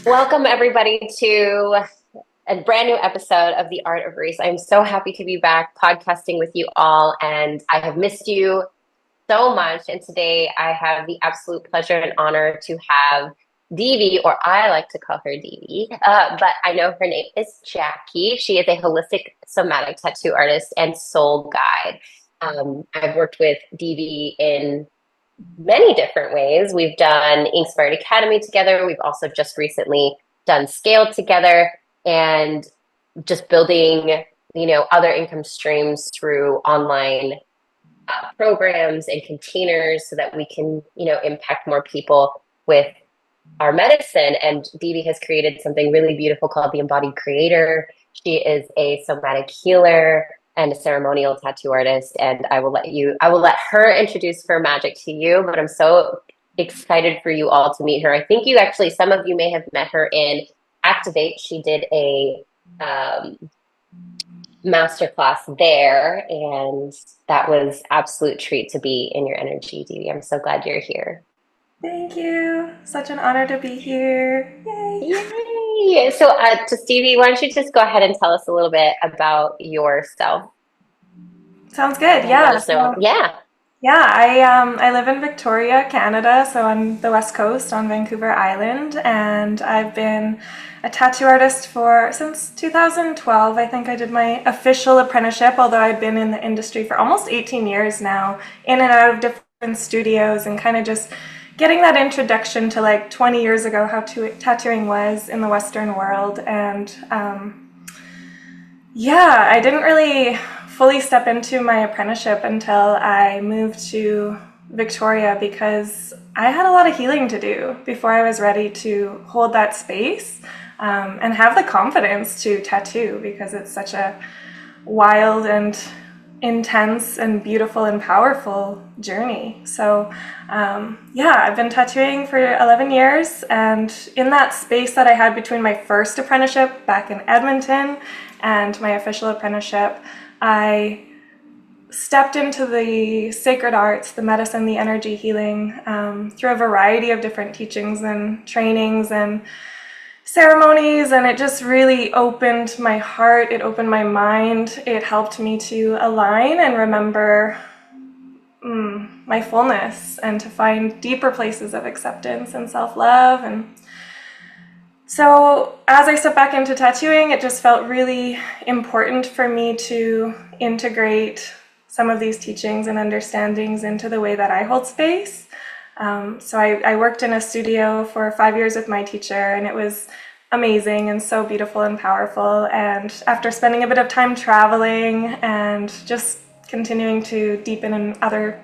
Welcome, everybody, to a brand new episode of The Art of Reese. I'm so happy to be back podcasting with you all, and I have missed you so much. And today I have the absolute pleasure and honor to have Divi, or I like to call her Divi, but I know her name is Jacquie. She is a holistic somatic tattoo artist and soul guide. I've worked with Divi in many different ways. We've done Inspired Academy together. We've also just recently done Scale together and just building, other income streams through online programs and containers so that we can, impact more people with our medicine. And Divi has created something really beautiful called the Embodied Creator. She is a somatic healer and a ceremonial tattoo artist. And I will let her introduce her magic to you, but I'm so excited for you all to meet her. I think some of you may have met her in Activate. She did a masterclass there, and that was absolute treat to be in your energy, Divi. I'm so glad you're here. Thank you. Such an honor to be here. Yay. Yay! So, to Stevie, why don't you just go ahead and tell us a little bit about yourself? Sounds good. Let Yeah. us know. Yeah. I live in Victoria, Canada, so on the west coast on Vancouver Island, and I've been a tattoo artist for since 2012. I think I did my official apprenticeship, although I've been in the industry for almost 18 years now, in and out of different studios, and kind of just getting that introduction to like 20 years ago how tattooing was in the Western world. And I didn't really fully step into my apprenticeship until I moved to Victoria because I had a lot of healing to do before I was ready to hold that space and have the confidence to tattoo, because it's such a wild and intense and beautiful and powerful journey. So I've been tattooing for 11 years, and in that space that I had between my first apprenticeship back in Edmonton and my official apprenticeship, I stepped into the sacred arts, the medicine, the energy healing, through a variety of different teachings and trainings and ceremonies, and it just really opened my heart, it opened my mind, it helped me to align and remember my fullness and to find deeper places of acceptance and self-love. And so as I stepped back into tattooing, it just felt really important for me to integrate some of these teachings and understandings into the way that I hold space. I worked in a studio for 5 years with my teacher, and it was amazing and so beautiful and powerful. And after spending a bit of time traveling and just continuing to deepen in other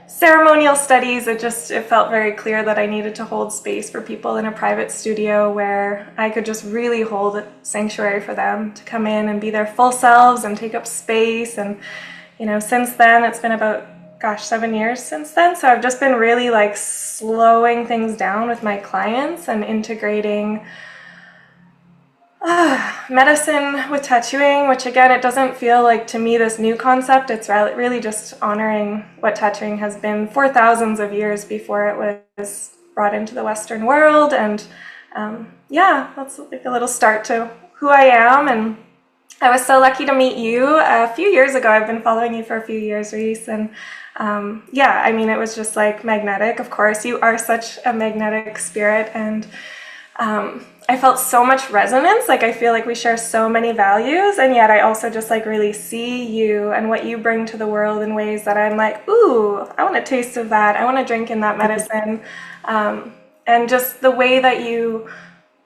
ceremonial studies, it felt very clear that I needed to hold space for people in a private studio where I could just really hold a sanctuary for them to come in and be their full selves and take up space. And since then, it's been about 7 years since then. So I've just been really like slowing things down with my clients and integrating medicine with tattooing, which again, it doesn't feel like to me this new concept. It's really just honoring what tattooing has been for thousands of years before it was brought into the Western world. And that's like a little start to who I am. And I was so lucky to meet you a few years ago. I've been following you for a few years, Reese, and it was just like magnetic. Of course, you are such a magnetic spirit, and I felt so much resonance. Like I feel like we share so many values, and yet I also just like really see you and what you bring to the world in ways that I'm like, ooh, I want a taste of that. I want to drink in that medicine. And just the way that you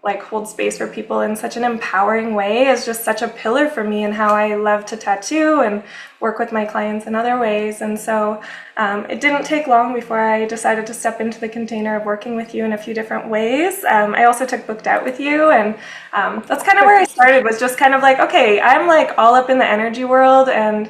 like hold space for people in such an empowering way is just such a pillar for me in how I love to tattoo and work with my clients in other ways. And so it didn't take long before I decided to step into the container of working with you in a few different ways. I also took Booked Out with you, and that's kind of where I started, was just kind of like, okay, I'm like all up in the energy world and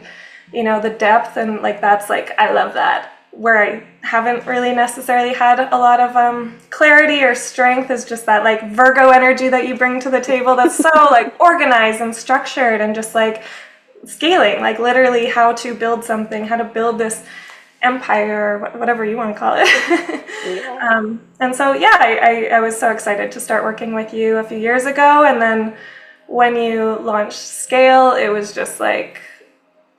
the depth, and like that's like, I love that. Where I haven't really necessarily had a lot of clarity or strength is just that like Virgo energy that you bring to the table that's so like organized and structured, and just like scaling, like literally how to build something, how to build this empire, or whatever you want to call it. Yeah. And so, yeah, I was so excited to start working with you a few years ago. And then when you launched Scale, it was just like,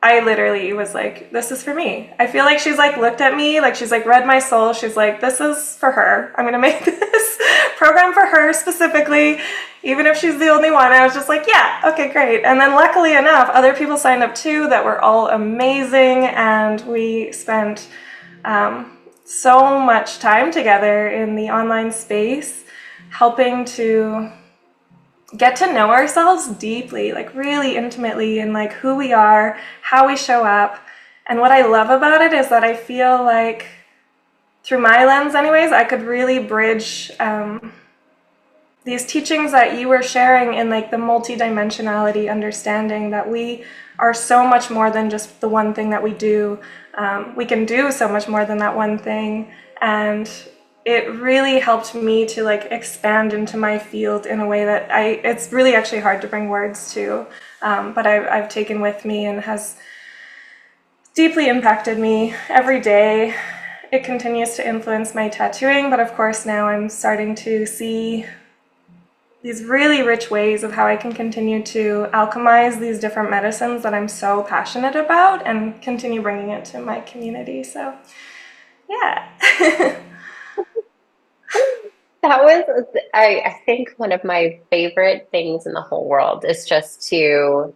I literally was like, this is for me. I feel like she's like looked at me, like she's like read my soul. She's like, this is for her. I'm going to make this program for her specifically, even if she's the only one. I was just like, yeah, okay, great. And then luckily enough, other people signed up too that were all amazing. And we spent so much time together in the online space, helping to get to know ourselves deeply, like really intimately, in like who we are, how we show up. And what I love about it is that I feel like, through my lens anyways, I could really bridge these teachings that you were sharing in like the multidimensionality understanding that we are so much more than just the one thing that we do. We can do so much more than that one thing. And it really helped me to like expand into my field in a way that it's really actually hard to bring words to, but I've taken with me and has deeply impacted me every day. It continues to influence my tattooing, but of course now I'm starting to see these really rich ways of how I can continue to alchemize these different medicines that I'm so passionate about and continue bringing it to my community. So, yeah. That was, I think, one of my favorite things in the whole world is just to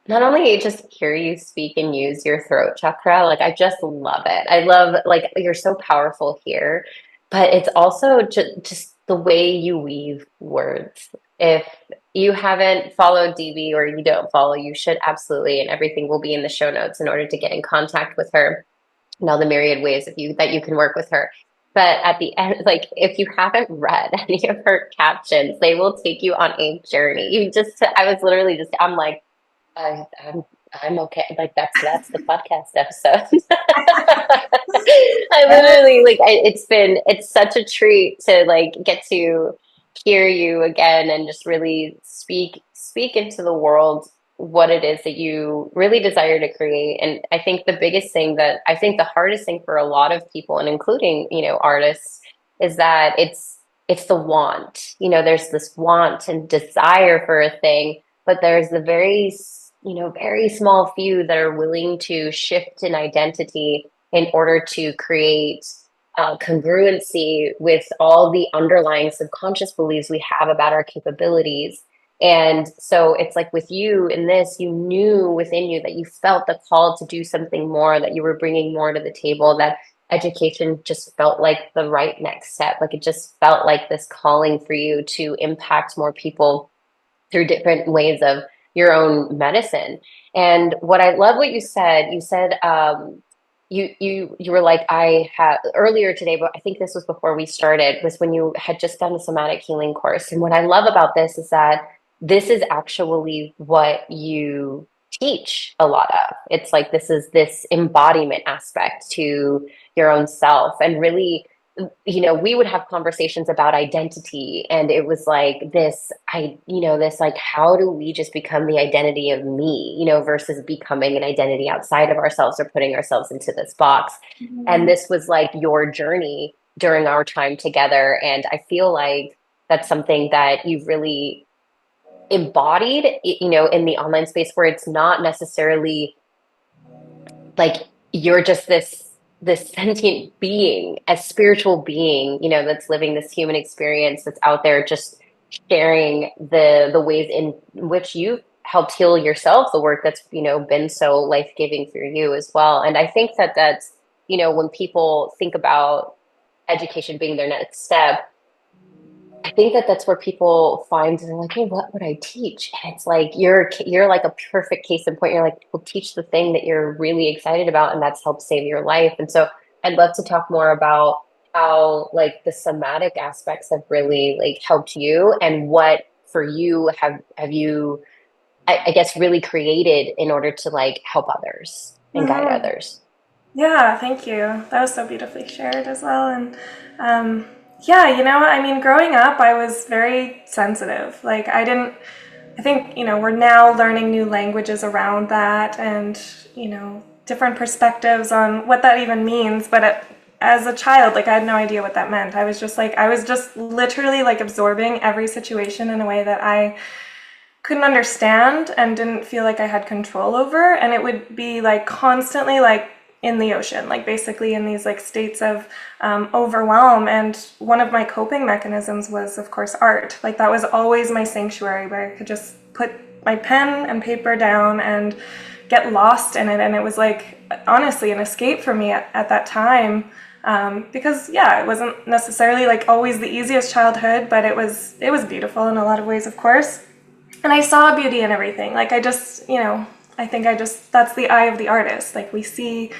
not only just hear you speak and use your throat chakra, like I just love it. I love, like, you're so powerful here, but it's also just the way you weave words. If you haven't followed Divi or you don't follow, you should absolutely, and everything will be in the show notes in order to get in contact with her and all the myriad ways of you that you can work with her. But at the end, like if you haven't read any of her captions, they will take you on a journey. I was literally just, I'm like, I, I'm I'm okay. Like that's the podcast episode. I literally like it's such a treat to like get to hear you again and just really speak into the world what it is that you really desire to create. And I think the biggest thing that I think the hardest thing for a lot of people, and including, artists, is that it's the want. There's this want and desire for a thing, but there's the very small few that are willing to shift an identity in order to create congruency with all the underlying subconscious beliefs we have about our capabilities. And so it's like with you in this, you knew within you that you felt the call to do something more, that you were bringing more to the table, that education just felt like the right next step. Like it just felt like this calling for you to impact more people through different ways of your own medicine. And what I love what you said, you were like, I have earlier today, but I think this was before we started, was when you had just done the somatic healing course. And what I love about this is that this is actually what you teach a lot of. It's like this is this embodiment aspect to your own self, and really, we would have conversations about identity, and it was like this like, how do we just become the identity of me, versus becoming an identity outside of ourselves or putting ourselves into this box. And this was like your journey during our time together. And I feel like that's something that you've really embodied, in the online space, where it's not necessarily like you're just this sentient being, a spiritual being, that's living this human experience, that's out there just sharing the ways in which you helped heal yourself, the work that's been so life-giving for you as well. And I think that that's when people think about education being their next step, I think that that's where people find, they're like, hey, what would I teach? And it's like you're like a perfect case in point. You're like, well, teach the thing that you're really excited about, and that's helped save your life. And so I'd love to talk more about how like the somatic aspects have really like helped you, and what for you have you, I guess, really created in order to like help others and guide Mhm. others. Yeah, thank you. That was so beautifully shared as well. And yeah, I mean, growing up, I was very sensitive. Like, I think, we're now learning new languages around that, and, different perspectives on what that even means. But as a child, like I had no idea what that meant. I was just literally like absorbing every situation in a way that I couldn't understand and didn't feel like I had control over. And it would be like constantly like in the ocean, like basically in these like states of overwhelm. And one of my coping mechanisms was, of course, art. Like that was always my sanctuary where I could just put my pen and paper down and get lost in it. And it was like, honestly, an escape for me at that time. Because yeah, it wasn't necessarily like always the easiest childhood, but it was beautiful in a lot of ways, of course. And I saw beauty in everything. Like I just, that's the eye of the artist. Like we see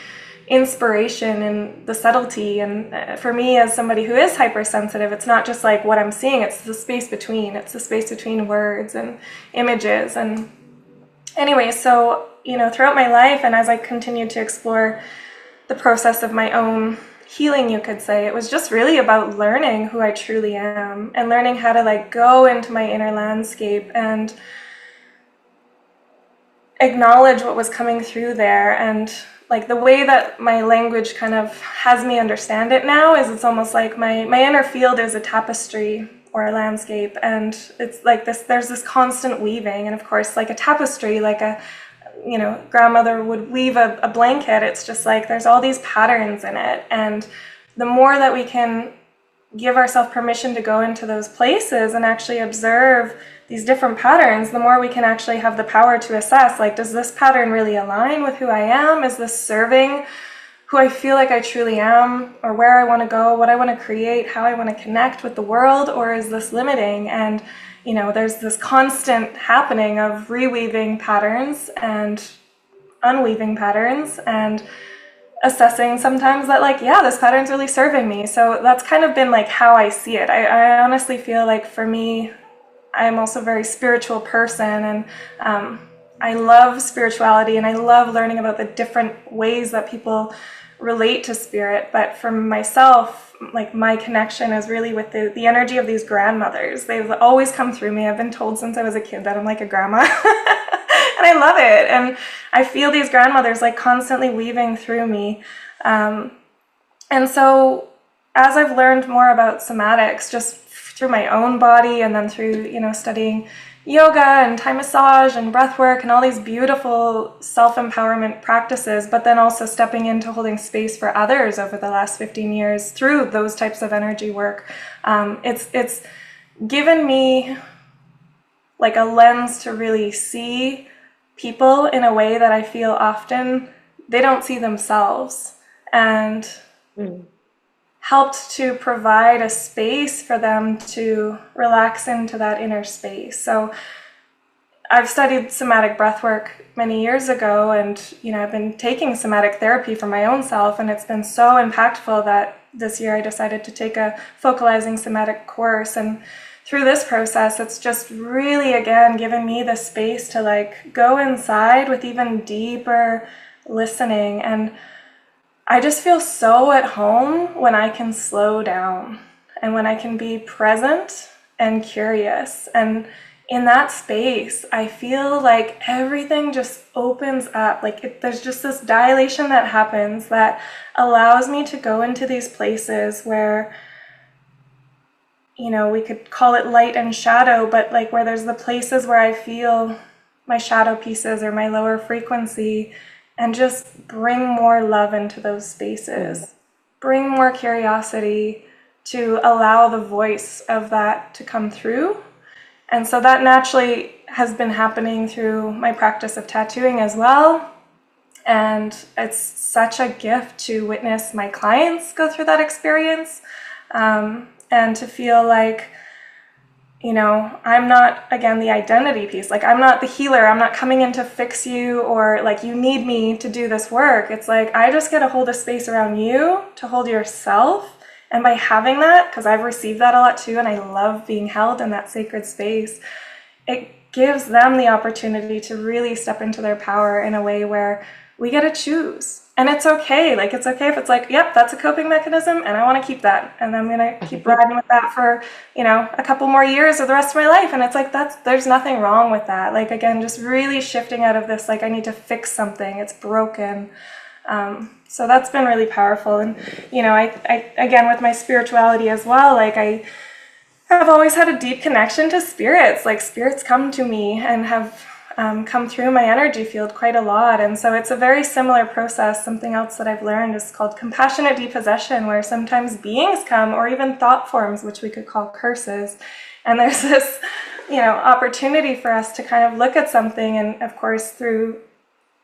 inspiration in the subtlety. And for me, as somebody who is hypersensitive, it's not just like what I'm seeing, it's the space between. It's the space between words and images. And anyway, so, throughout my life and as I continued to explore the process of my own healing, you could say, it was just really about learning who I truly am and learning how to like go into my inner landscape and acknowledge what was coming through there. And like the way that my language kind of has me understand it now is it's almost like my inner field is a tapestry or a landscape, and it's like there's this constant weaving. And of course, like a tapestry, like a grandmother would weave a blanket, it's just like there's all these patterns in it. And the more that we can give ourselves permission to go into those places and actually observe these different patterns, the more we can actually have the power to assess, like, does this pattern really align with who I am? Is this serving who I feel like I truly am, or where I want to go, what I want to create, how I want to connect with the world, or is this limiting? And there's this constant happening of reweaving patterns and unweaving patterns and assessing sometimes that like, yeah, this pattern's really serving me. So that's kind of been like how I see it. I honestly feel like for me, I'm also a very spiritual person, and I love spirituality and I love learning about the different ways that people relate to spirit. But for myself, like my connection is really with the energy of these grandmothers. They've always come through me. I've been told since I was a kid that I'm like a grandma. And I love it. And I feel these grandmothers like constantly weaving through me. And so as I've learned more about somatics, just through my own body and then through, studying yoga and Thai massage and breath work and all these beautiful self-empowerment practices, but then also stepping into holding space for others over the last 15 years through those types of energy work, it's given me like a lens to really see people in a way that I feel often they don't see themselves, and helped to provide a space for them to relax into that inner space. So I've studied somatic breathwork many years ago, and I've been taking somatic therapy for my own self, and it's been so impactful that this year I decided to take a focalizing somatic course. And through this process, it's just really, again, given me the space to like go inside with even deeper listening. And I just feel so at home when I can slow down and when I can be present and curious. And in that space, I feel like everything just opens up. Like there's just this dilation that happens that allows me to go into these places where, we could call it light and shadow, but like where there's the places where I feel my shadow pieces or my lower frequency, and just bring more love into those spaces, bring more curiosity to allow the voice of that to come through. And so that naturally has been happening through my practice of tattooing as well. And it's such a gift to witness my clients go through that experience, and to feel like, I'm not, again, the identity piece. Like, I'm not the healer. I'm not coming in to fix you, or like, you need me to do this work. It's like, I just get to hold a space around you to hold yourself. And by having that, because I've received that a lot too, and I love being held in that sacred space, it gives them the opportunity to really step into their power in a way where we get to choose. And it's okay. Like, it's okay if it's like, yep, that's a coping mechanism and I want to keep that. And I'm going to keep riding with that for, a couple more years or the rest of my life. And it's like, there's nothing wrong with that. Like, again, just really shifting out of this, like, I need to fix something. It's broken. So that's been really powerful. And, I again, with my spirituality as well, like, I've always had a deep connection to spirits. Like, spirits come to me and have come through my energy field quite a lot. And so it's a very similar process. Something else that I've learned is called compassionate depossession, where sometimes beings come, or even thought forms, which we could call curses. And there's this, opportunity for us to kind of look at something. And of course, through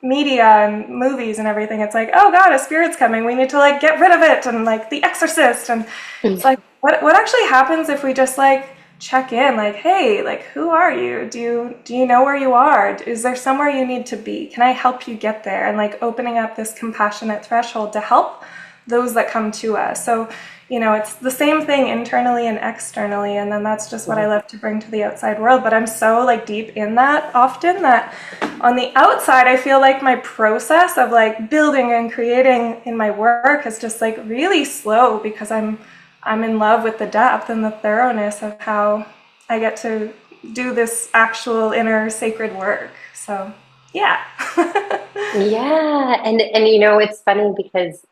media and movies and everything, it's like, oh God, a spirit's coming. We need to like get rid of it. And like The Exorcist. And it's like, what actually happens if we just like check in, like, hey, like, who are you? Do you know where you are? Is there somewhere you need to be? Can I help you get there? And like opening up this compassionate threshold to help those that come to us. So, it's the same thing internally and externally. And then that's just what I love to bring to the outside world. But I'm so like deep in that often that on the outside, I feel like my process of like building and creating in my work is just like really slow, because I'm in love with the depth and the thoroughness of how I get to do this actual inner sacred work. So, yeah. Yeah. And it's funny because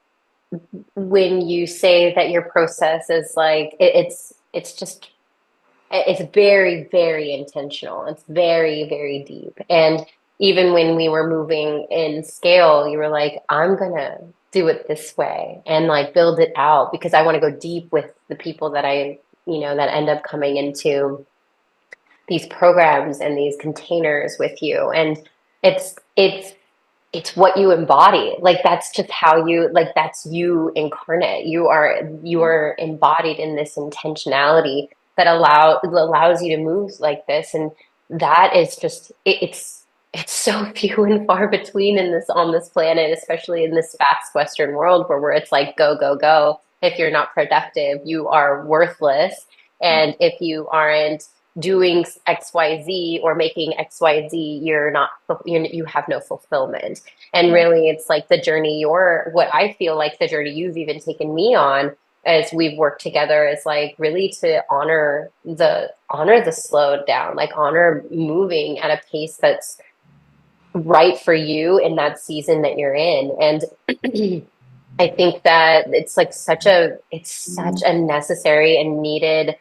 when you say that your process is like, it's very, very intentional. It's very, very deep. And even when we were moving in scale, you were like, I'm gonna do it this way and like build it out, because I want to go deep with the people that that end up coming into these programs and these containers with you. And it's what you embody. Like that's just how you, like that's you incarnate. You are embodied in this intentionality that allows you to move like this. And that is just it's so few and far between in this on this planet, especially in this fast Western world where it's like go, go, go. If you're not productive, you are worthless. And if you aren't doing XYZ or making XYZ, you have no fulfillment. And really it's like the journey what I feel like the journey you've even taken me on as we've worked together is like really to honor the slowed down, like honor moving at a pace that's right for you in that season that you're in. And I think that it's like such a necessary and needed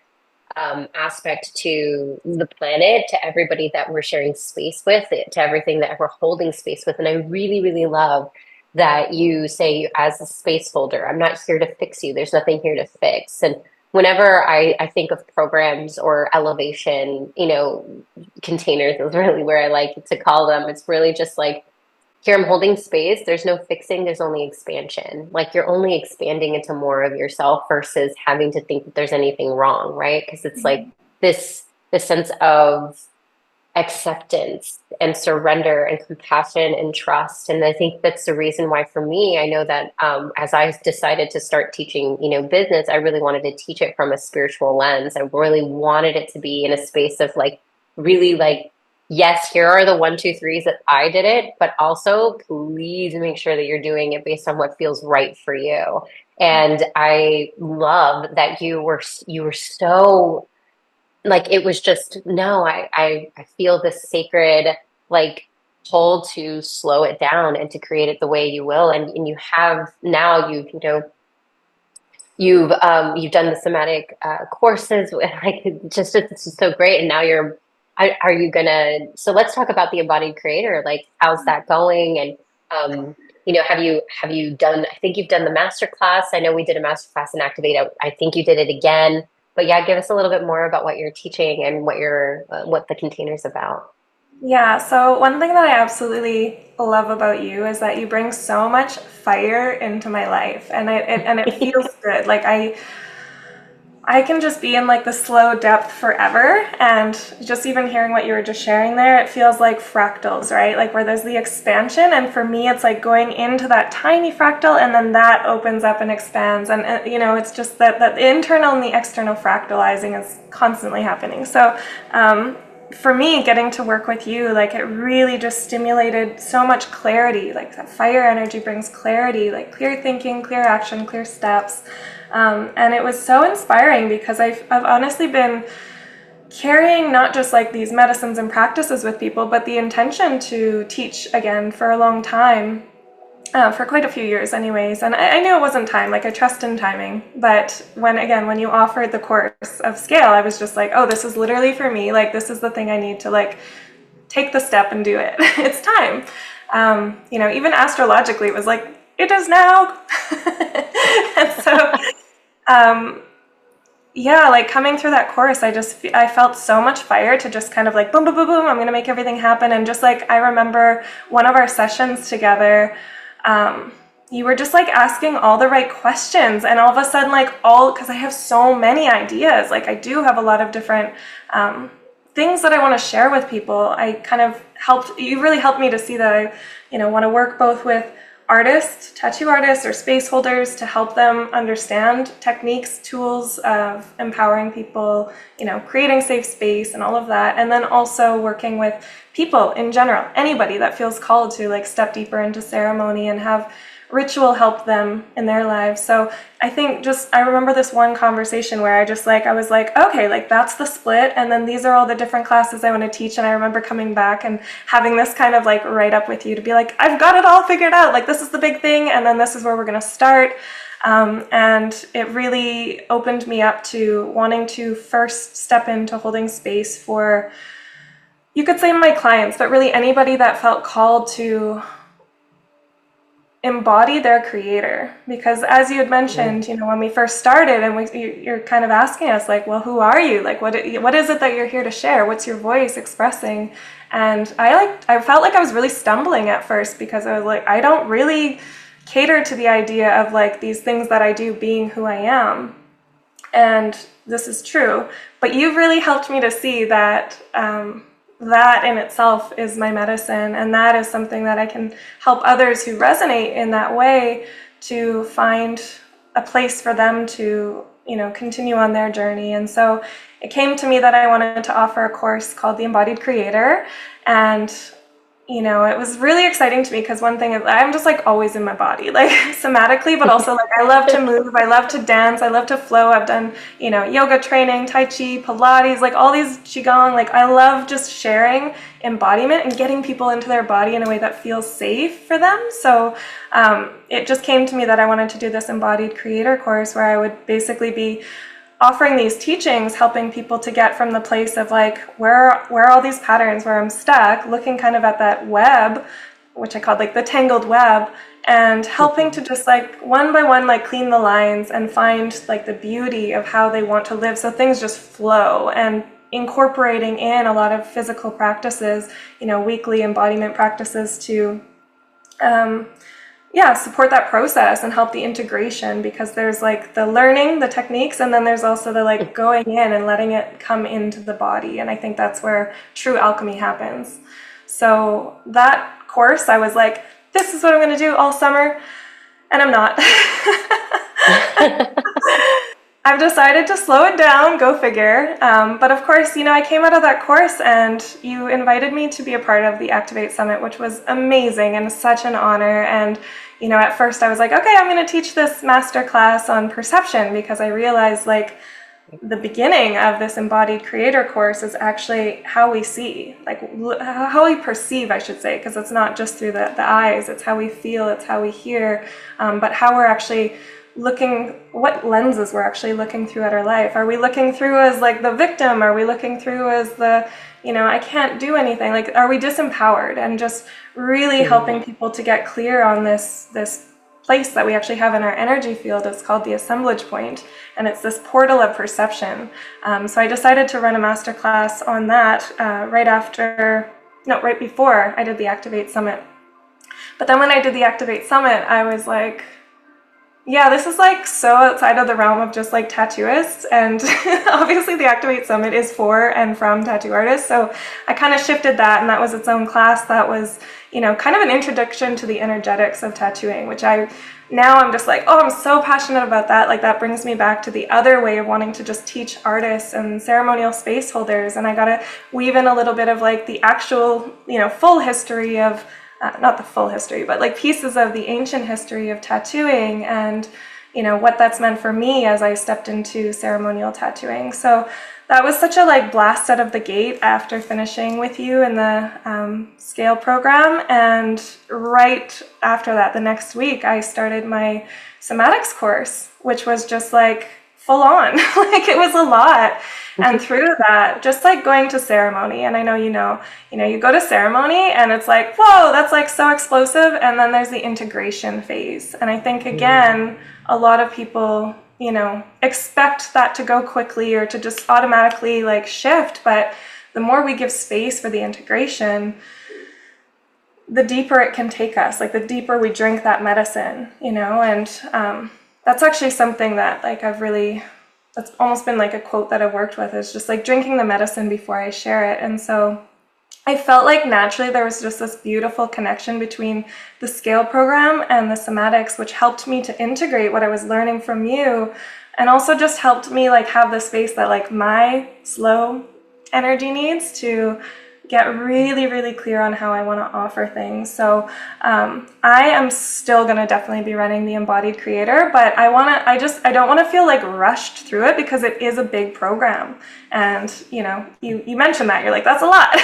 aspect to the planet, to everybody that we're sharing space with, to everything that we're holding space with. And I really, really love that you say, as a space holder, I'm not here to fix you. There's nothing here to fix. And whenever I think of programs or elevation, containers is really where I like to call them. It's really just like, here I'm holding space. There's no fixing. There's only expansion. Like you're only expanding into more of yourself versus having to think that there's anything wrong, right? Because it's like this sense of acceptance and surrender and compassion and trust. And I think that's the reason why for me, I know that as I decided to start teaching, business, I really wanted to teach it from a spiritual lens. I really wanted it to be in a space of like, really like, yes, here are the 1, 2, 3s that I did it, but also please make sure that you're doing it based on what feels right for you. And I love that you were so like, it was just, no, I feel this sacred like pull to slow it down and to create it the way you will. And you have now you've done the somatic courses like it's just so great. And now are you gonna, so let's talk about the Embodied Creator. Like, how's that going? And, have you done, I think you've done the master class. I know we did a master class in Activate. I think you did it again, but yeah, give us a little bit more about what you're teaching and what the container's about. Yeah, so one thing that I absolutely love about you is that you bring so much fire into my life, and it feels good. Like I can just be in like the slow depth forever. And just even hearing what you were just sharing there, it feels like fractals, right? Like where there's the expansion. And for me, it's like going into that tiny fractal and then that opens up and expands. And it's just that the internal and the external fractalizing is constantly happening. So for me, getting to work with you, like it really just stimulated so much clarity. Like that fire energy brings clarity, like clear thinking, clear action, clear steps. And it was so inspiring because I've honestly been carrying not just like these medicines and practices with people, but the intention to teach again for a long time. For quite a few years anyways, and I knew it wasn't time, like I trust in timing, but when you offered the course of Scale, I was just like, oh, this is literally for me, like this is the thing I need to like take the step and do it. It's time. Even astrologically it was like, it is now. And so like coming through that course, I felt so much fire to just kind of like boom, boom, boom, boom, I'm gonna make everything happen. And just like I remember one of our sessions together, you were just like asking all the right questions, and all of a sudden, because I have so many ideas, like I do have a lot of different things that I want to share with people. You really helped me to see that I, want to work both with artists, tattoo artists, or space holders to help them understand techniques, tools of empowering people, creating safe space and all of that. And then also working with people in general, anybody that feels called to like step deeper into ceremony and have ritual help them in their lives. So I think I remember this one conversation where I was like, okay, like that's the split. And then these are all the different classes I want to teach. And I remember coming back and having this kind of like write up with you to be like, I've got it all figured out. Like this is the big thing. And then this is where we're going to start. And it really opened me up to wanting to first step into holding space for, you could say my clients, but really anybody that felt called to embody their creator. Because as you had mentioned, when we first started and you're kind of asking us like, well, who are you? Like, what is it that you're here to share? What's your voice expressing? And I felt like I was really stumbling at first because I was like, I don't really cater to the idea of like these things that I do being who I am. And this is true, but you've really helped me to see that that in itself is my medicine, and that is something that I can help others who resonate in that way to find a place for them to, continue on their journey. And so it came to me that I wanted to offer a course called the Embodied Creator, and it was really exciting to me because one thing is I'm just like always in my body, like somatically, but also like I love to move, I love to dance, I love to flow. I've done, yoga training, Tai Chi, Pilates, like all these Qigong, like I love just sharing embodiment and getting people into their body in a way that feels safe for them. So it just came to me that I wanted to do this Embodied Creator course where I would basically be offering these teachings, helping people to get from the place of like, where are all these patterns where I'm stuck, looking kind of at that web, which I called like the tangled web, and helping to just like one by one, like clean the lines and find like the beauty of how they want to live. So things just flow, and incorporating in a lot of physical practices, weekly embodiment practices to, support that process and help the integration, because there's like the learning, the techniques, and then there's also the like going in and letting it come into the body. And I think that's where true alchemy happens. So that course, I was like, this is what I'm going to do all summer. And I'm not. I've decided to slow it down, go figure. But of course, I came out of that course and you invited me to be a part of the Activate Summit, which was amazing and such an honor. And, at first I was like, okay, I'm going to teach this masterclass on perception, because I realized like the beginning of this Embodied Creator course is actually how we see, like how we perceive, I should say, because it's not just through the eyes, it's how we feel, it's how we hear, but how we're actually looking, what lenses we're actually looking through at our life. Are we looking through as like the victim? Are we looking through as the, I can't do anything? Like, are we disempowered? And just really helping people to get clear on this place that we actually have in our energy field. It's called the assemblage point, and it's this portal of perception. So I decided to run a masterclass on that right before I did the Activate Summit. But then when I did the Activate Summit, I was like, yeah, this is like so outside of the realm of just like tattooists, and obviously the Activate Summit is for and from tattoo artists. So I kind of shifted that, and that was its own class that was, kind of an introduction to the energetics of tattooing, which I now I'm just like, oh, I'm so passionate about that. Like that brings me back to the other way of wanting to just teach artists and ceremonial space holders. And I got to weave in a little bit of like the actual, full history of, not the full history, but like pieces of the ancient history of tattooing and, what that's meant for me as I stepped into ceremonial tattooing. So that was such a like blast out of the gate after finishing with you in the scale program. And right after that, the next week, I started my somatics course, which was just like full on. Like it was a lot. And through that, just like going to ceremony, and I know you go to ceremony and it's like, whoa, that's like so explosive. And then there's the integration phase. And I think, again, a lot of people, expect that to go quickly or to just automatically like shift. But the more we give space for the integration, the deeper it can take us, like the deeper we drink that medicine, and that's actually something that like that's almost been like a quote that I've worked with, is just like drinking the medicine before I share it. And so I felt like naturally there was just this beautiful connection between the scale program and the somatics, which helped me to integrate what I was learning from you, and also just helped me like have the space that like my slow energy needs to get really, really clear on how I want to offer things. So I am still going to definitely be running the Embodied Creator, but I don't want to feel like rushed through it, because it is a big program. And, you mentioned that, you're like, that's a lot.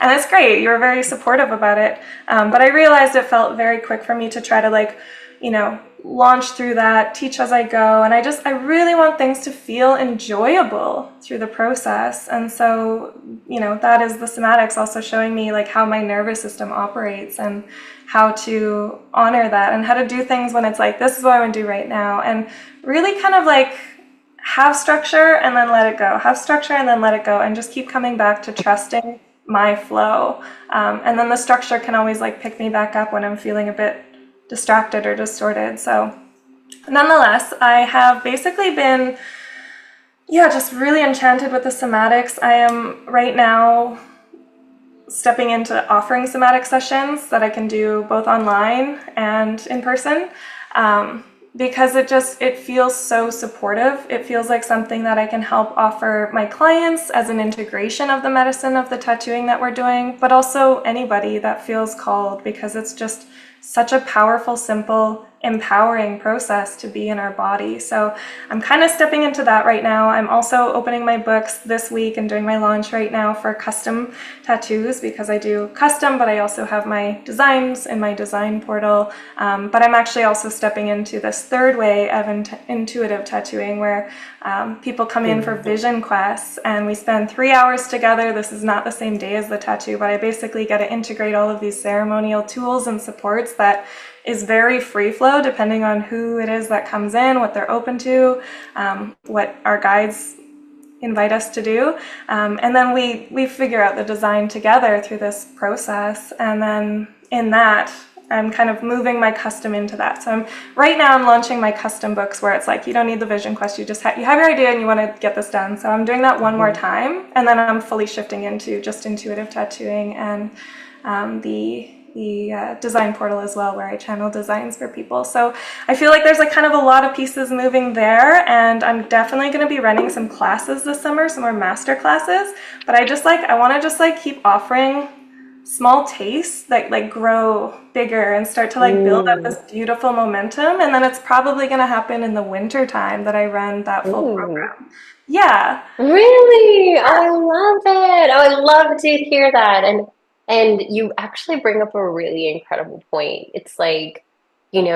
And it's great. You're very supportive about it. But I realized it felt very quick for me to try to like, launch through that, teach as I go. And I really want things to feel enjoyable through the process. And so, that is the somatics also showing me like how my nervous system operates and how to honor that and how to do things when it's like, this is what I want to do right now. And really kind of like have structure and then let it go, have structure and then let it go, and just keep coming back to trusting my flow. And then the structure can always like pick me back up when I'm feeling a bit distracted or distorted. So nonetheless, I have basically been, just really enchanted with the somatics. I am right now stepping into offering somatic sessions that I can do both online and in person, because it feels so supportive. It feels like something that I can help offer my clients as an integration of the medicine of the tattooing that we're doing, but also anybody that feels called, because it's just such a powerful, simple, empowering process to be in our body. So I'm kind of stepping into that right now. I'm also opening my books this week and doing my launch right now for custom tattoos, because I do custom, but I also have my designs in my design portal. But I'm actually also stepping into this third way of intuitive tattooing, where people come in for vision quests and we spend 3 hours together. This is not the same day as the tattoo, but I basically get to integrate all of these ceremonial tools and supports that is very free flow depending on who it is that comes in, what they're open to, what our guides invite us to do. And then we figure out the design together through this process. And then in that, I'm kind of moving my custom into that. So right now I'm launching my custom books, where it's like, you don't need the vision quest, you just you have your idea and you want to get this done. So I'm doing that one more time. And then I'm fully shifting into just intuitive tattooing and the design portal as well, where I channel designs for people. So I feel like there's like kind of a lot of pieces moving there, and I'm definitely going to be running some classes this summer, some more master classes. But I want to just like keep offering small tastes that like grow bigger and start to like build up this beautiful momentum. And then it's probably going to happen in the winter time that I run that full program. Yeah. Really? Oh, I love it. Oh, I love to hear that. And you actually bring up a really incredible point. It's like, when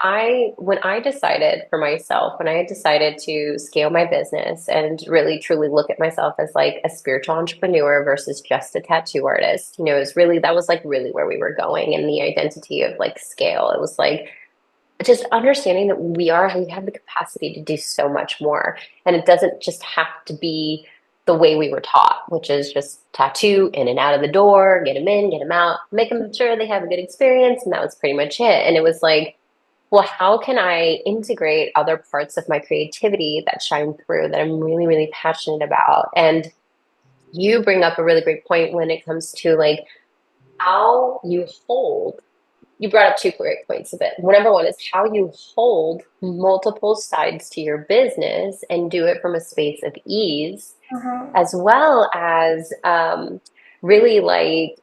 I decided for myself, when I decided to scale my business and really truly look at myself as like a spiritual entrepreneur versus just a tattoo artist, that was like really where we were going, and the identity of like scale. It was like just understanding that we have the capacity to do so much more. And it doesn't just have to be the way we were taught, which is just tattoo in and out of the door, get them in, get them out, make them sure they have a good experience. And that was pretty much it. And it was like, well, how can I integrate other parts of my creativity that shine through, that I'm really, really passionate about? And you bring up a really great point when it comes to like how you hold you brought up two great points of it. Number one is how you hold multiple sides to your business and do it from a space of ease, Mhm. as well as really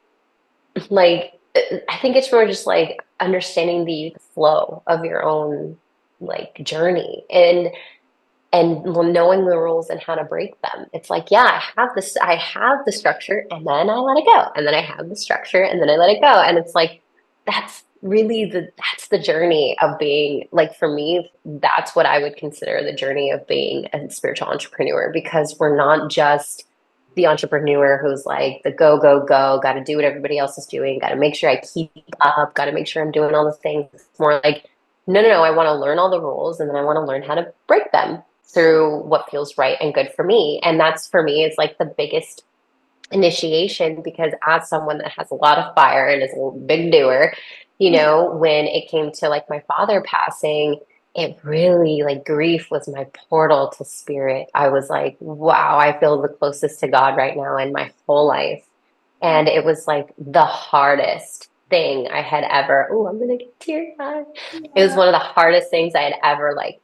I think it's more just like understanding the flow of your own like journey and knowing the rules and how to break them. It's like, yeah, I have the structure and then I let it go. And then I have the structure and then I let it go. And it's like, that's the journey of being like, for me, that's what I would consider the journey of being a spiritual entrepreneur, because we're not just the entrepreneur who's like the go, go, go, got to do what everybody else is doing, got to make sure I keep up, got to make sure I'm doing all the things. It's more like, no, no, no, I want to learn all the rules and then I want to learn how to break them through what feels right and good for me. And that's for me is like the biggest initiation, because as someone that has a lot of fire and is a big doer, when it came to like my father passing, it really like grief was my portal to spirit. I was like, wow, I feel the closest to God right now in my whole life. And it was like the hardest thing I had ever, oh, I'm gonna get teary-eyed. It was Yeah. one of the hardest things I had ever like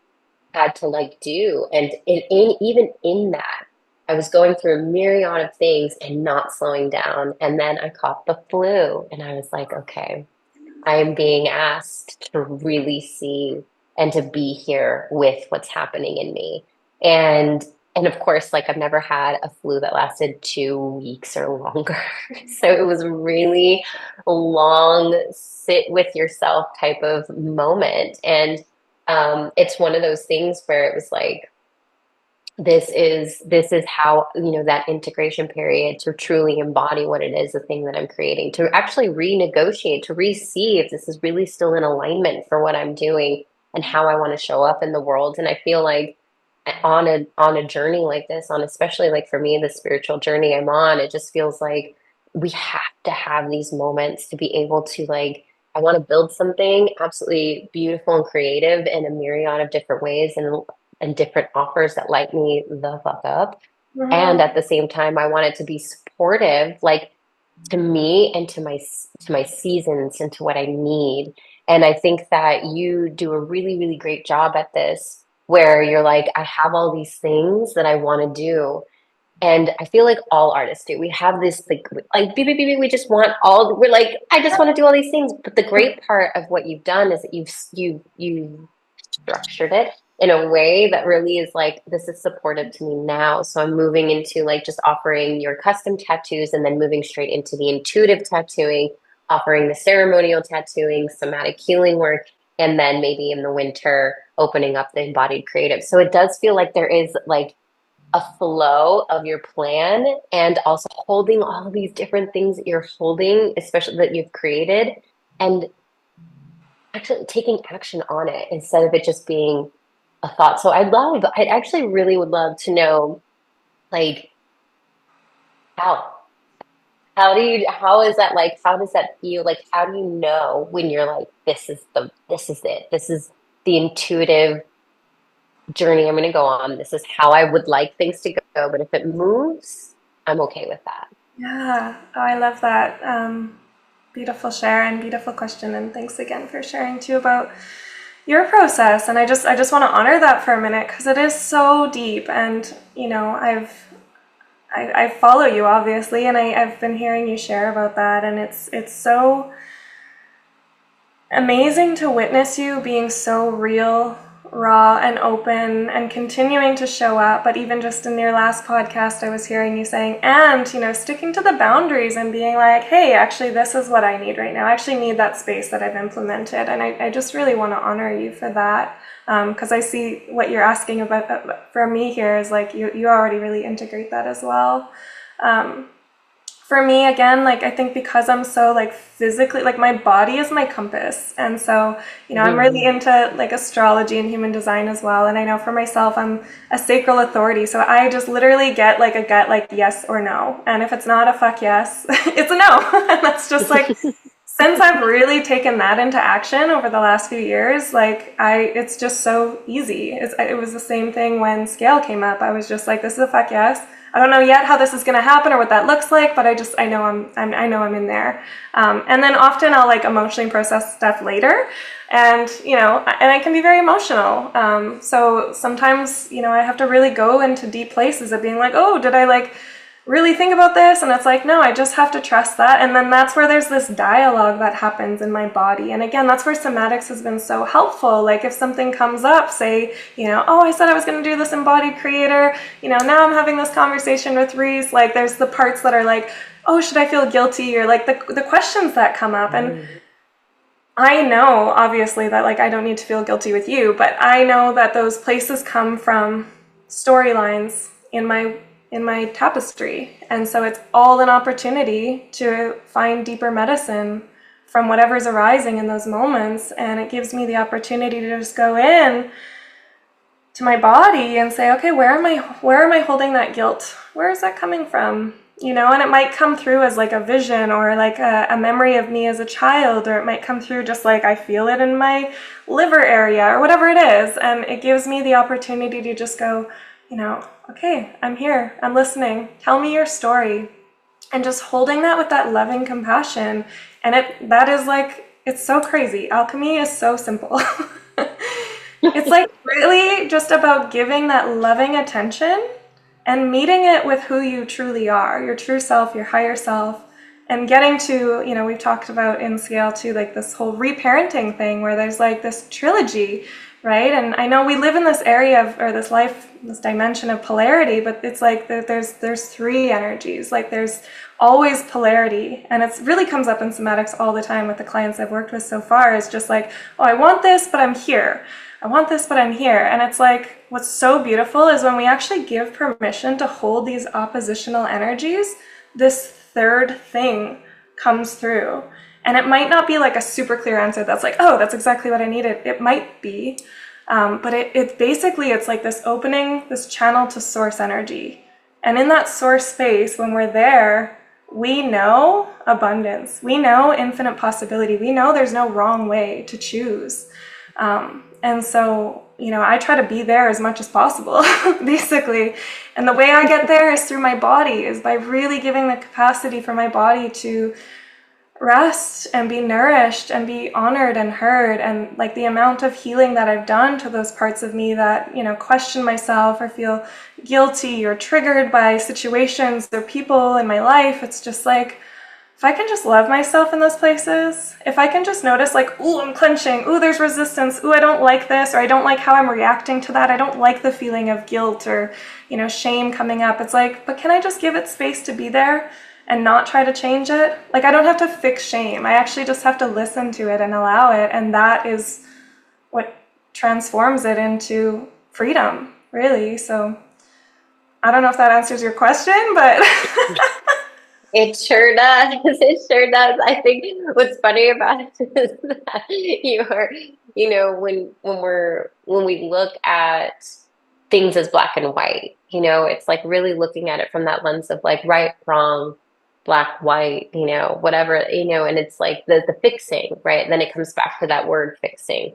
had to like do. And even in that, I was going through a myriad of things and not slowing down. And then I caught the flu, and I was like, okay, I am being asked to really see and to be here with what's happening in me. And and of course, like I've never had a flu that lasted 2 weeks or longer. So it was really a long sit with yourself type of moment. And it's one of those things where it was like, this is how, that integration period to truly embody what it is, the thing that I'm creating, to actually renegotiate, to re-see if this is really still in alignment for what I'm doing and how I want to show up in the world. And I feel like on a journey like this, on especially like for me, the spiritual journey I'm on, it just feels like we have to have these moments to be able to like, I want to build something absolutely beautiful and creative in a myriad of different ways and different offers that light me the fuck up. And Mhm. at the same time, I want it to be supportive, like to me and to my seasons and to what I need. And I think that you do a really, really great job at this, where you're like, I have all these things that I want to do. And I feel like all artists do. We have this like beep, beep, beep, beep, we just want all. We're like, I just want to do all these things. But the great part of what you've done is that you've structured it in a way that really is like, this is supportive to me now. So I'm moving into like just offering your custom tattoos and then moving straight into the intuitive tattooing, offering the ceremonial tattooing, somatic healing work, and then maybe in the winter opening up the embodied creative. So it does feel like there is like a flow of your plan, and also holding all of these different things that you're holding, especially that you've created, and actually taking action on it instead of it just being a thought. So I actually really would love to know, like, how, how is that like, how does that feel? Like, how do you know when you're like, this is it, this is the intuitive journey I'm going to go on. This is how I would like things to go. But if it moves, I'm okay with that. Yeah. Oh, I love that. Beautiful share and beautiful question. And thanks again for sharing too about your process. And I just want to honor that for a minute because it is so deep. And I follow you obviously, and I've been hearing you share about that, and it's so amazing to witness you being so real, raw, and open, and continuing to show up. But even just in your last podcast, I was hearing you saying, and sticking to the boundaries and being like, hey, actually, this is what I need right now. I actually need that space that I've implemented, and I just really want to honor you for that. Because I see what you're asking about from me here is like you already really integrate that as well. For me, again, like I think because I'm so like physically, like my body is my compass, and so I'm really Mhm. into like astrology and human design as well. And I know for myself, I'm a sacral authority, so I just literally get like a gut like yes or no, and if it's not a fuck yes, it's a no. And that's just like, since I've really taken that into action over the last few years, like it's just so easy. It was the same thing when scale came up. I was just like, this is a fuck yes. I don't know yet how this is going to happen or what that looks like, but I know I know I'm in there. And then often I'll like emotionally process stuff later, and and I can be very emotional. So sometimes I have to really go into deep places of being like, oh, did I like really think about this? And it's like, no, I just have to trust that. And then that's where there's this dialogue that happens in my body. And again, that's where somatics has been so helpful. Like if something comes up, say, oh, I said I was going to do this embodied creator, now I'm having this conversation with Reese. Like there's the parts that are like, oh, should I feel guilty? Or like the questions that come up. And I know obviously that like I don't need to feel guilty with you, but I know that those places come from storylines in my tapestry. And so it's all an opportunity to find deeper medicine from whatever's arising in those moments. And it gives me the opportunity to just go in to my body and say, okay, where am I holding that guilt? Where is that coming from? And it might come through as like a vision or like a memory of me as a child, or it might come through just like I feel it in my liver area or whatever it is. And it gives me the opportunity to just go, okay, I'm here, I'm listening, tell me your story. And just holding that with that loving compassion. And that is like, it's so crazy. Alchemy is so simple. It's like really just about giving that loving attention and meeting it with who you truly are, your true self, your higher self, and getting to, we've talked about in Scale too, like this whole reparenting thing where there's like this trilogy, right? And I know we live in this area of, or this dimension of polarity, but it's like there's three energies. Like there's always polarity, and it really comes up in somatics all the time with the clients I've worked with so far. Is just like, oh, I want this, but I'm here. I want this, but I'm here. And it's like, what's so beautiful is when we actually give permission to hold these oppositional energies, this third thing comes through. And it might not be like a super clear answer that's like, oh, that's exactly what I needed. It might be. But it basically, it's like this opening, this channel to source energy. And in that source space, when we're there, we know abundance. We know infinite possibility. We know there's no wrong way to choose. And so, I try to be there as much as possible, basically. And the way I get there is through my body, is by really giving the capacity for my body to rest and be nourished and be honored and heard. And like the amount of healing that I've done to those parts of me that, question myself or feel guilty or triggered by situations or people in my life, it's just like, if I can just love myself in those places, if I can just notice like, ooh, I'm clenching, ooh, there's resistance, ooh, I don't like this, or I don't like how I'm reacting to that, I don't like the feeling of guilt or, shame coming up. It's like, but can I just give it space to be there and not try to change it? Like, I don't have to fix shame. I actually just have to listen to it and allow it. And that is what transforms it into freedom, really. So I don't know if that answers your question, but... It sure does. It sure does. I think what's funny about it is that when we look at things as black and white, it's like really looking at it from that lens of like right, wrong, black, white, whatever, and it's like the fixing, right? Then it comes back to that word fixing.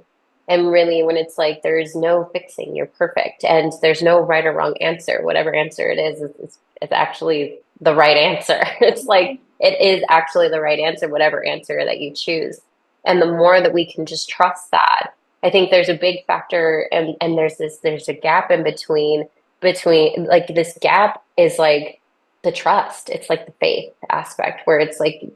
And really, when it's like, there's no fixing, you're perfect. And there's no right or wrong answer. Whatever answer it is, it's actually the right answer. It's like, it is actually the right answer, whatever answer that you choose. And the more that we can just trust that, I think there's a big factor. And there's a gap in between like this gap is like the trust. It's like the faith aspect where it's like,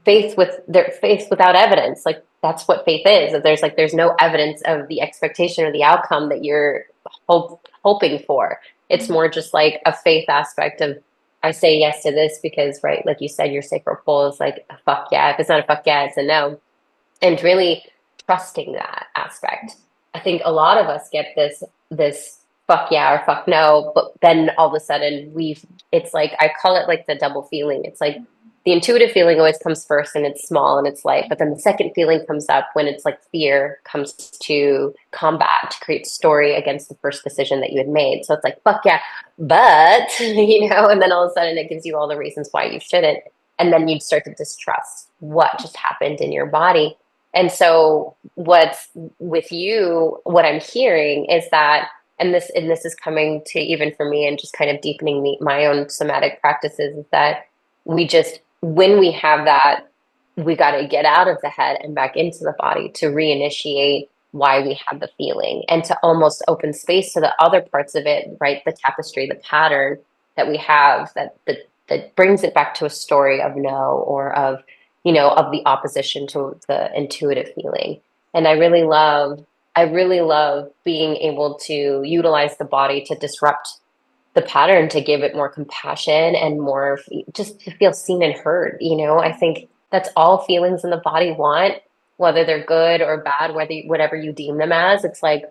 faith without evidence. Like that's what faith is. That there's no evidence of the expectation or the outcome that you're hoping for. It's more just like a faith aspect of, I say yes to this because, right, like you said, your sacral pole is like a fuck yeah. If it's not a fuck yeah, it's a no. And really trusting that aspect. I think a lot of us get this fuck yeah or fuck no, but then all of a sudden it's like, I call it like the double feeling. It's like the intuitive feeling always comes first and it's small and it's light, but then the second feeling comes up when it's like fear comes to combat, to create story against the first decision that you had made. So it's like, fuck yeah, but, and then all of a sudden it gives you all the reasons why you shouldn't. And then you'd start to distrust what just happened in your body. And so what's with you, what I'm hearing is that, and this is coming to even for me and just kind of deepening my own somatic practices, is that we just, when we have that, we got to get out of the head and back into the body to reinitiate why we have the feeling, and to almost open space to the other parts of it, right? The tapestry, the pattern that we have, that brings it back to a story of no, or of, of the opposition to the intuitive feeling. And I really love being able to utilize the body to disrupt the pattern, to give it more compassion and more just to feel seen and heard. I think that's all feelings in the body want, whether they're good or bad, whatever you deem them as. It's like,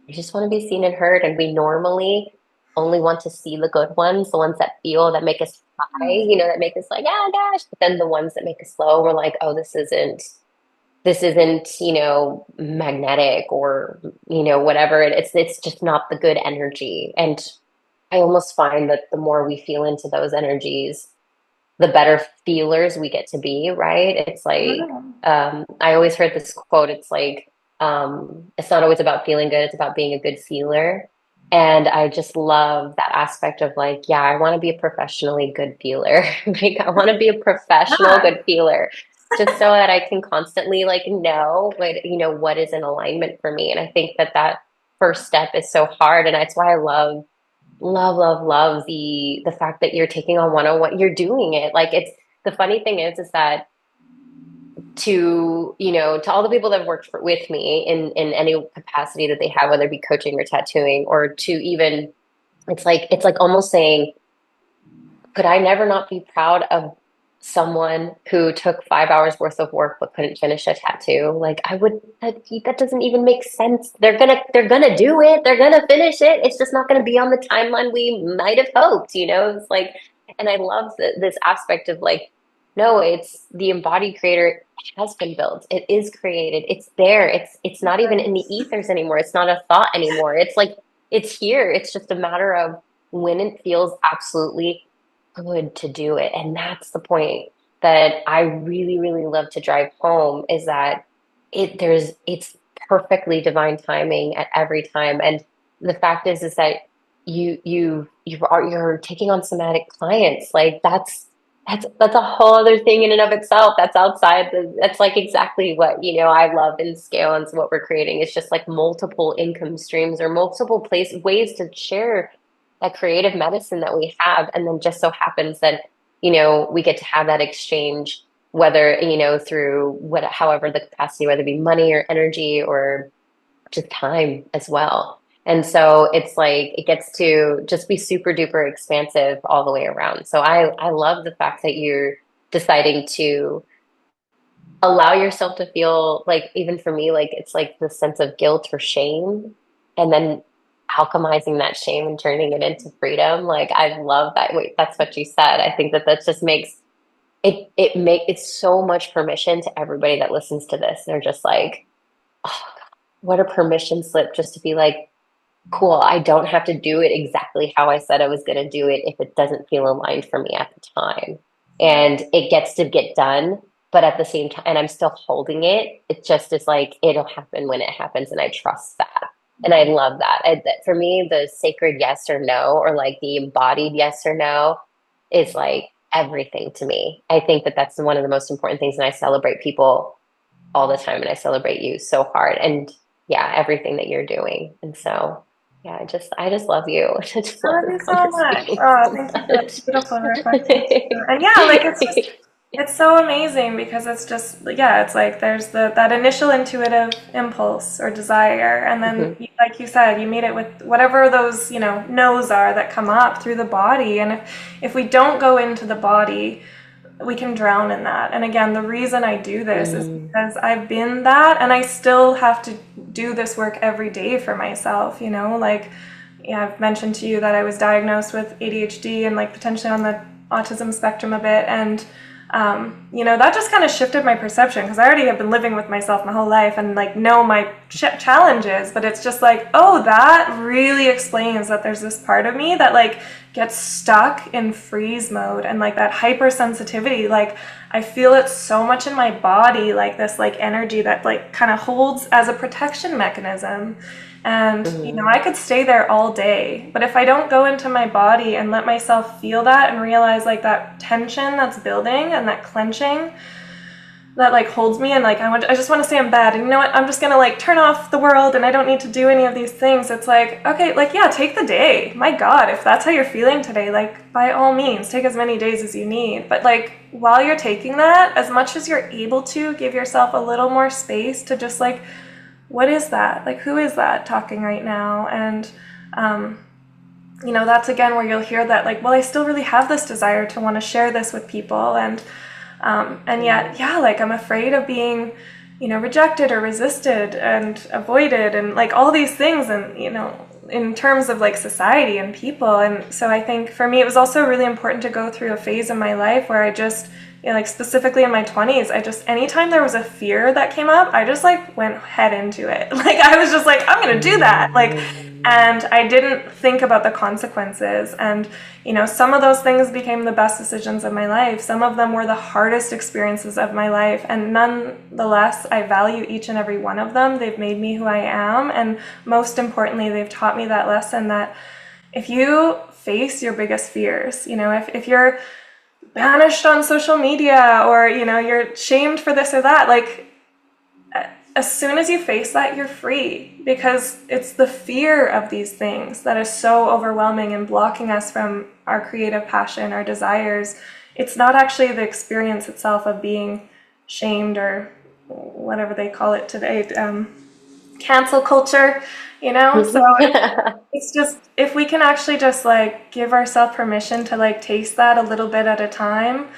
you just want to be seen and heard. And we normally only want to see the good ones, the ones that feel, that make us high, that make us like, oh gosh. But then the ones that make us low, we're like, oh, this isn't magnetic, or whatever. It's just not the good energy. And I almost find that the more we feel into those energies, the better feelers we get to be, right? It's like, I always heard this quote. It's like, it's not always about feeling good, it's about being a good feeler. And I just love that aspect of like, yeah, I want to be a professionally good feeler. Like, I want to be a professional good feeler, just so that I can constantly like know what is in alignment for me. And I think that first step is so hard. And that's why I love the fact that you're taking on one-on-one, you're doing it. Like, it's, the funny thing is that to all the people that have worked with me in any capacity that they have, whether it be coaching or tattooing, or to even, it's like almost saying, could I never not be proud of someone who took 5 hours worth of work but couldn't finish a tattoo? Like, I would, that doesn't even make sense. They're gonna do it. They're gonna finish it. It's just not gonna be on the timeline we might have hoped. It's like, and I love this aspect of like, no, it's the embodied creator has been built. It is created. It's there. It's not even in the ethers anymore. It's not a thought anymore. It's like, it's here. It's just a matter of when it feels absolutely good to do it. And that's the point that I really, really love to drive home, is that it's perfectly divine timing at every time. And the fact is that you're taking on somatic clients. Like, that's a whole other thing in and of itself. That's like exactly what, I love in scale. And so what we're creating is just like multiple income streams, or multiple ways to share that creative medicine that we have. And then just so happens that, we get to have that exchange, whether, through however the capacity, whether it be money or energy or just time as well. And so it's like, it gets to just be super duper expansive all the way around. So I love the fact that you're deciding to allow yourself to feel like, even for me, like, it's like the sense of guilt or shame, and then alchemizing that shame and turning it into freedom. Like, I love that. Wait, that's what you said. I think that just makes it's so much permission to everybody that listens to this. They're just like, oh, what a permission slip, just to be like, cool, I don't have to do it exactly how I said I was going to do it if it doesn't feel aligned for me at the time. And it gets to get done, but at the same time, and I'm still holding it. It just is like, it'll happen when it happens. And I trust that. And I love that. For me, the sacred yes or no, or like the embodied yes or no, is like everything to me. I think that that's one of the most important things. And I celebrate people all the time. And I celebrate you so hard. And yeah, everything that you're doing. And so, yeah, I just love you. I just love Love you this so much. conversation Oh, so thank you for that much. beautiful reflection. And yeah, like, it's so amazing, because it's just, yeah, it's like there's that initial intuitive impulse or desire, and then Mhm. like you said, you meet it with whatever those no's are that come up through the body. And if we don't go into the body, we can drown in that. And again, the reason I do this is Mm. because I've been that, and I still have to do this work every day for myself. Like, yeah, I've mentioned to you that I was diagnosed with ADHD and like potentially on the autism spectrum a bit. And that just kind of shifted my perception, because I already have been living with myself my whole life and like know my challenges. But it's just like, oh, that really explains that there's this part of me that like get stuck in freeze mode and like that hypersensitivity. Like I feel it so much in my body, like this like energy that like kind of holds as a protection mechanism. And you know, I could stay there all day, but if I don't go into my body and let myself feel that and realize like that tension that's building and that clenching that like holds me, and like I just want to stay in bed, and you know what, I'm just gonna like turn off the world and I don't need to do any of these things. It's like, okay, like yeah, take the day. My God, if that's how you're feeling today, like by all means take as many days as you need. But like while you're taking that, as much as you're able to, give yourself a little more space to just like, what is that? Like who is that talking right now? And you know, that's again where you'll hear that like, well, I still really have this desire to want to share this with people, and yet, yeah, like I'm afraid of being, you know, rejected or resisted and avoided and like all these things, and, you know, in terms of like society and people. And so I think for me, it was also really important to go through a phase in my life where I just, you know, like specifically in my 20s, I just, anytime there was a fear that came up, I just like went head into it. Like I was just like, I'm going to do that. Like, and I didn't think about the consequences. And, you know, some of those things became the best decisions of my life. Some of them were the hardest experiences of my life. And nonetheless, I value each and every one of them. They've made me who I am. And most importantly, they've taught me that lesson that if you face your biggest fears, you know, if you're banished on social media, or, you know, you're shamed for this or that, like as soon as you face that, you're free, because it's the fear of these things that is so overwhelming and blocking us from our creative passion, our desires. It's not actually the experience itself of being shamed, or whatever they call it today, cancel culture, you know? So it's just, if we can actually just like give ourselves permission to like taste that a little bit at a time,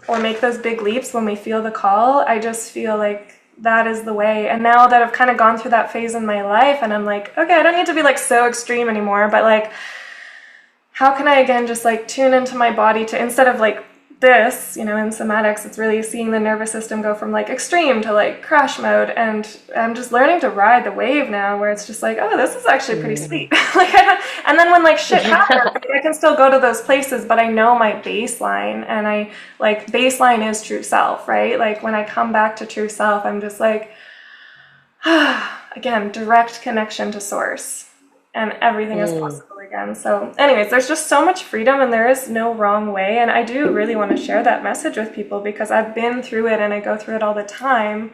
or make those big leaps when we feel the call, I just feel like that is the way. And now that I've kind of gone through that phase in my life, and I'm like, okay, I don't need to be like so extreme anymore, but like, how can I again just like tune into my body to, instead of like this, you know, in somatics, it's really seeing the nervous system go from like extreme to like crash mode. And I'm just learning to ride the wave now, where it's just like, oh, this is actually pretty sweet. Like, and then when like shit happens, I can still go to those places, but I know my baseline, and I like baseline is true self, right? Like when I come back to true self, I'm just like, again, direct connection to source, and everything is possible again. So anyways, there's just so much freedom, and there is no wrong way. And I do really want to share that message with people, because I've been through it and I go through it all the time.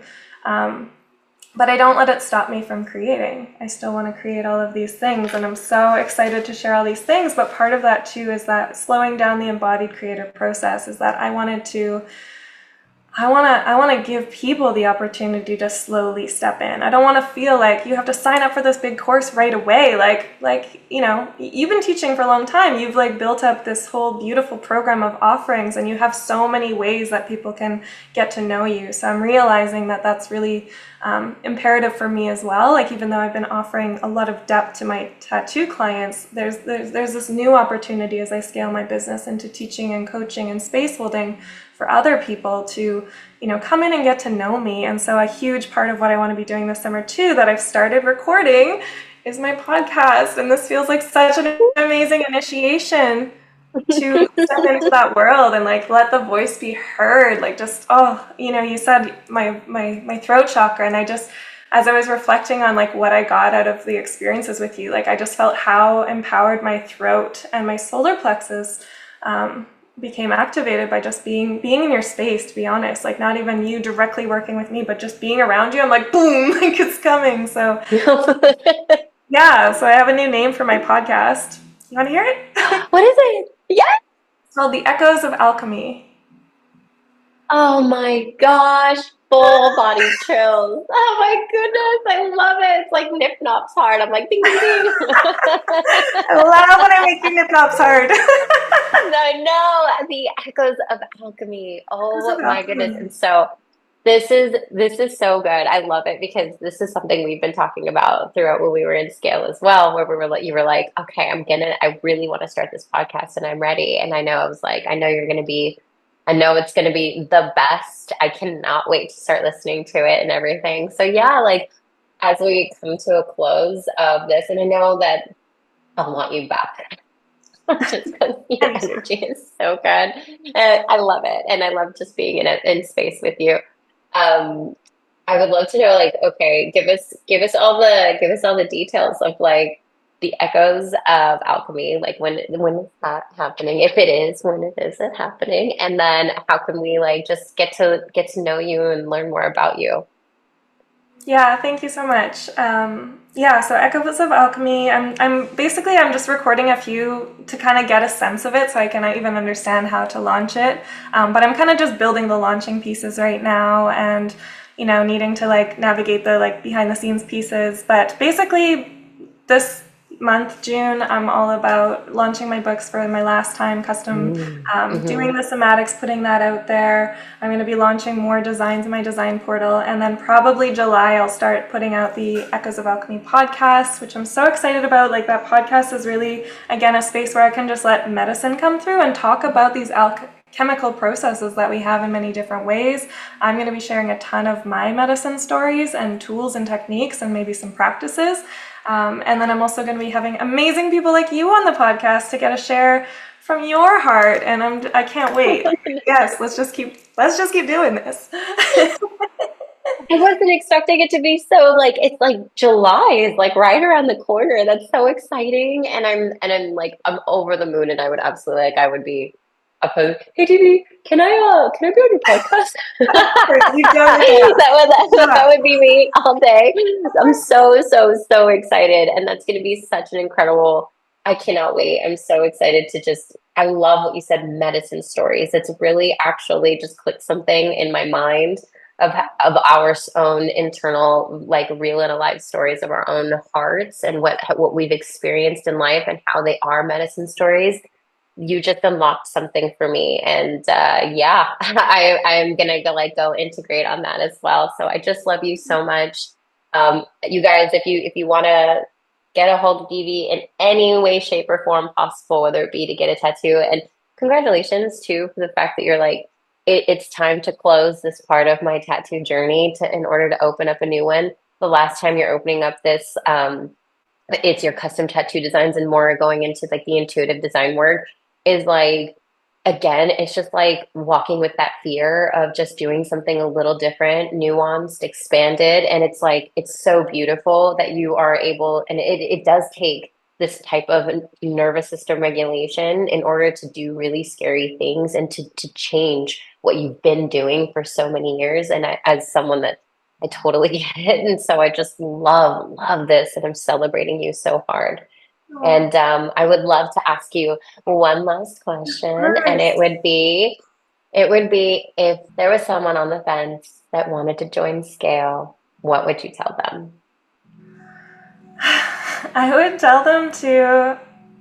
But I don't let it stop me from creating. I still want to create all of these things, and I'm so excited to share all these things. But part of that too is that slowing down the embodied creator process is that I want to give people the opportunity to slowly step in. I don't want to feel like you have to sign up for this big course right away. Like, you know, you've been teaching for a long time. You've like built up this whole beautiful program of offerings, and you have so many ways that people can get to know you. So I'm realizing that that's really imperative for me as well. Like, even though I've been offering a lot of depth to my tattoo clients, there's this new opportunity as I scale my business into teaching and coaching and space holding for other people to, you know, come in and get to know me. And so a huge part of what I want to be doing this summer too, that I've started recording, is my podcast. And this feels like such an amazing initiation to step into that world and like let the voice be heard. Like, just, oh, you know, you said my throat chakra, and I just, as I was reflecting on like what I got out of the experiences with you, like I just felt how empowered my throat and my solar plexus became activated by just being in your space, to be honest. Like, not even you directly working with me, but just being around you, I'm like, boom, like it's coming. So yeah, so I have a new name for my podcast. You want to hear it? What is it? Yes. It's called The Echoes of Alchemy. Oh my gosh, full body chills. Oh my goodness, I love it. It's like Nip Nop's hard. I'm like, ding, ding, ding. I love when I make you Nip Nops hard. I know, the echoes of alchemy. Oh my goodness. And so this is so good. I love it, because this is something we've been talking about throughout when we were in scale as well, where we were like, you were like, okay, I really want to start this podcast and I'm ready. And I know, I was like, I know it's going to be the best. I cannot wait to start listening to it and everything. So yeah, like as we come to a close of this, and I know that I want you back just because the Anytime. energy is so good. And I love it. And I love just being in it in space with you. Um, I would love to know, like, okay, give us all the details of like the echoes of alchemy, like when is that happening? If it is, when it is it happening? And then how can we like just get to know you and learn more about you? Yeah, thank you so much. Yeah, so Echoes of Alchemy, I'm just recording a few to kind of get a sense of it so I can even understand how to launch it. But I'm kind of just building the launching pieces right now and, needing to like navigate the like behind the scenes pieces. But basically, this month, June, I'm all about launching my books for my last time, custom, doing Mm-hmm. the somatics, putting that out there. I'm going to be launching more designs in my design portal. And then probably July, I'll start putting out the Echoes of Alchemy podcast, which I'm so excited about. Like, that podcast is really, again, a space where I can just let medicine come through and talk about these chemical processes that we have in many different ways. I'm going to be sharing a ton of my medicine stories and tools and techniques and maybe some practices. And then I'm also going to be having amazing people like you on the podcast to get a share from your heart, and I can't wait. Yes, let's just keep doing this. I wasn't expecting it to be so like it's like July is like right around the corner. That's so exciting. And I'm like I'm over the moon and I would absolutely like I would be up and hey Divi, can I be on your podcast? Of course, you totally can. That would be me all day. I'm so excited. And that's gonna be such an incredible I cannot wait. I'm so excited to just I love what you said, medicine stories. It's really actually just clicked something in my mind of our own internal like real and alive stories of our own hearts and what we've experienced in life and how they are medicine stories. You just unlocked something for me, and yeah, I'm gonna go integrate on that as well. So I just love you so much. You guys, if you want to get a hold of Divi in any way, shape, or form possible, whether it be to get a tattoo, and congratulations too for the fact that you're like it's time to close this part of my tattoo journey to in order to open up a new one. The last time you're opening up this, it's your custom tattoo designs and more going into like the intuitive design work is like again, it's just like walking with that fear of just doing something a little different, nuanced, expanded. And it's like, it's so beautiful that you are able, and it does take this type of nervous system regulation in order to do really scary things and to change what you've been doing for so many years. And as someone that I totally get it. And so I just love this. And I'm celebrating you so hard. Oh, And I would love to ask you one last of question, and course. it would be if there was someone on the fence that wanted to join Scale, what would you tell them? I would tell them to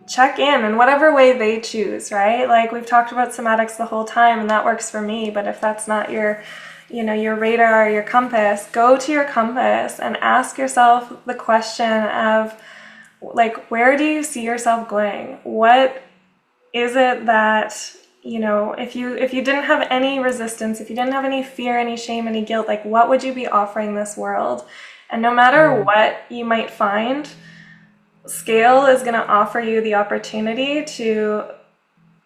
check in whatever way they choose, right? Like, we've talked about somatics the whole time, and that works for me. But if that's not your radar or your compass, go to your compass and ask yourself the question of, like, where do you see yourself going? What is it that, if you didn't have any resistance, if you didn't have any fear, any shame, any guilt, like, what would you be offering this world? And no matter Mm, what you might find, Scale is going to offer you the opportunity to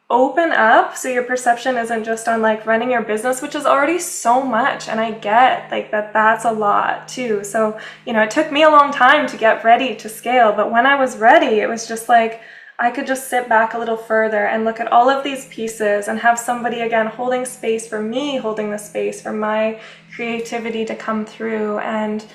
open up so your perception isn't just on like running your business, which is already so much. And I get like that's a lot too. So, it took me a long time to get ready to scale, but when I was ready, it was just like I could just sit back a little further and look at all of these pieces and have somebody again holding space for me, holding the space for my creativity to come through. And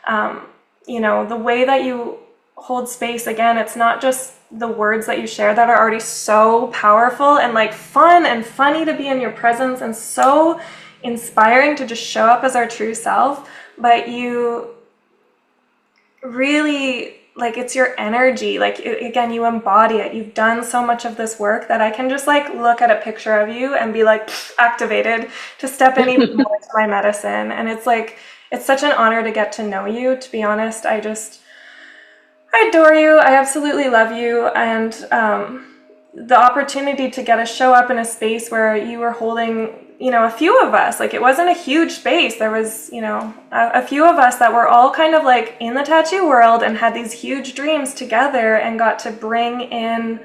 the way that you hold space, again, it's not just the words that you share that are already so powerful and like fun and funny to be in your presence and so inspiring to just show up as our true self, but you really like it's your energy, like again, you embody it. You've done so much of this work that I can just like look at a picture of you and be like activated to step in even more into my medicine. And it's like it's such an honor to get to know you. To be honest, I adore you. I absolutely love you. And the opportunity to get to show up in a space where you were holding, a few of us, like it wasn't a huge space. There was, a few of us that were all kind of like in the tattoo world and had these huge dreams together and got to bring in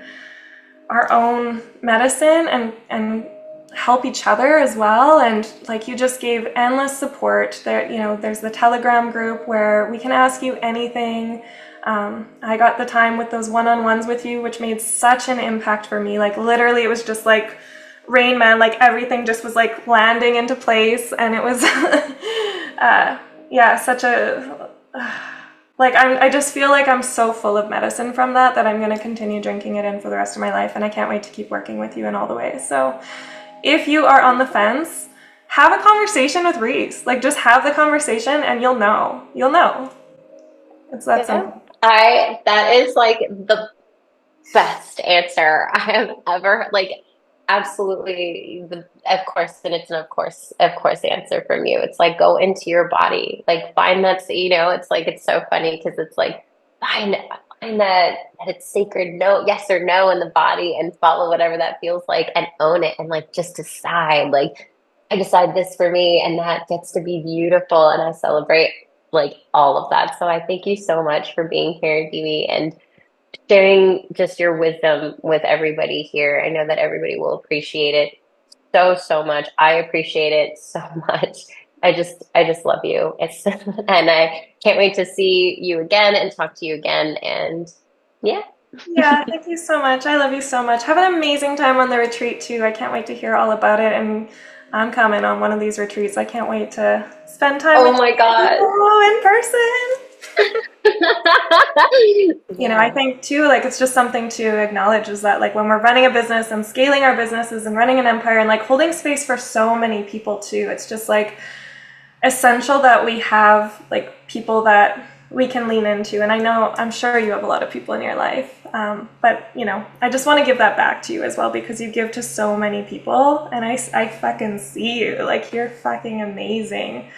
our own medicine and help each other as well. And like you just gave endless support there. You know, there's the Telegram group where we can ask you anything. I got the time with those one-on-ones with you, which made such an impact for me. Like literally it was just like Rain Man, like everything just was like landing into place. And it was yeah, such a like I just feel like I'm so full of medicine from that I'm going to continue drinking it in for the rest of my life, and I can't wait to keep working with you in all the ways. So if you are on the fence, have a conversation with Reese. Like just have the conversation and you'll know. It's that simple. That is like the best answer I have ever, like, absolutely, of course, and it's an of course answer from you. It's like, go into your body, like find that, you know, it's like, it's so funny because it's like, find that it's sacred no, yes or no in the body, and follow whatever that feels like and own it, and like just decide, like, I decide this for me, and that gets to be beautiful, and I celebrate like all of that. So I thank you so much for being here, Divi, and sharing just your wisdom with everybody here. I know that everybody will appreciate it so much. I appreciate it so much. I just love you. It's and I can't wait to see you again and talk to you again. And yeah. Yeah, thank you so much. I love you so much. Have an amazing time on the retreat too. I can't wait to hear all about it. And I'm coming on one of these retreats. I can't wait to spend time with my God. you in person. You know, I think too, like, it's just something to acknowledge is that, like, when we're running a business and scaling our businesses and running an empire and like holding space for so many people too, it's just like essential that we have like people that we can lean into. And I'm sure you have a lot of people in your life, but you know, I just want to give that back to you as well, because you give to so many people, and I fucking see you, like, you're fucking amazing.